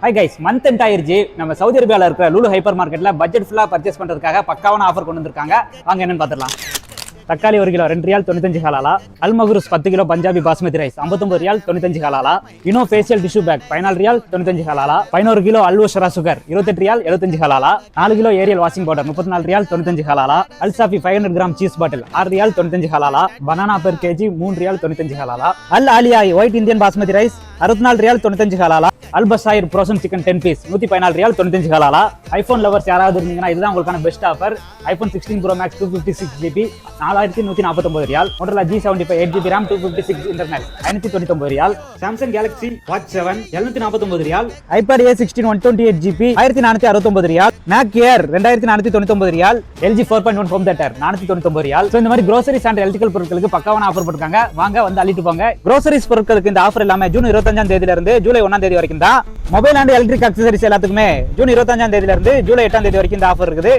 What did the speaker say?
Hi guys, month end ஆயிருச்சு. நம்ம Saudi அரேபியாவில் இருக்கிற லூலு ஹைப்பர் மார்க்கெட்டில் பட்ஜெட் ஃபுல்லாக பர்ச்சேஸ் பண்ணுறதுக்காக பக்காவான ஆஃபர் கொண்டு வந்திருக்காங்க. வாங்க என்னன்னு பார்த்துடலாம். தக்காளி 1 கிலோ 2 ரியால் 95 ஹலாலா. அல்மகுருஸ் 10 கிலோ பஞ்சாபி பாஸ்மதி ரைஸ் 59 ரியால் 95 ஹலாலா. இனோ ஃபேஷியல் டிஷ்யூ பேக் 14 ரியால் 95 ஹலாலா. 11 கிலோ அல்வோஷரா சுகர் 28 ரியால் 75 ஹலாலா. 4 கிலோ ஏரியல் வாஷிங் பவுடர் 34 ரியால் 95 ஹலாலா. அல்சாஃபி 500 கிராம் சீஸ் பாட்டில் 6 ரியால் 95 ஹலாலா. பனானா பெர் கேஜி 3 ரியால் 95 ஹலாலா. அல் ஆலியாய் ஒயிட் இந்தியன் பாஸ்மதி ரைஸ் 64 ரியால் 95 ஹலாலா. அல்பசாயிர் ப்ரோசன் சிக்கன் 10 பீஸ் 114 ரியால் 95 ஹலாலா. ஐபோன் லவர்ஸ் யாராவது இருந்தீங்கன்னா இதுதான் உங்களுக்கான best offer. IPhone 16 pro max 256 GB 4149 ரியால். Motorola G75 8GB RAM 256 internal 599 ரியால். சாம்சங் கேலக்ஸி வாட்ச் 7 749 ரியால். ஐபேட் A16 128 GB 1469 ரியால். மேக் ஏர் 2499 ரியால். LG 4.1 ஹோம் தியேட்டர் 499 ரியால். சோ இந்த மாதிரி groceries and எலக்ட்ரிக்கல் பொருட்களுக்கு பக்காவான ஆஃபர் போட்டுருக்காங்க. வாங்க வந்து அள்ளிட்டு போங்க. groceries பொருட்களுக்கு இந்த ஆஃபர் எல்லாமே ஜூன் 25ஆம் தேதியில இருந்து ஜூலை 1ஆம் தேதி வரைக்கும் தான். மொபைல் அண்ட் எலக்ட்ரிக் அக்சசரிஸ் எல்லாத்துக்குமே ஜூன் 25ஆம் தேதியில இருந்து ஜூலை 8ஆம் தேதி வரைக்கும் இந்த ஆஃபர் இருக்குது.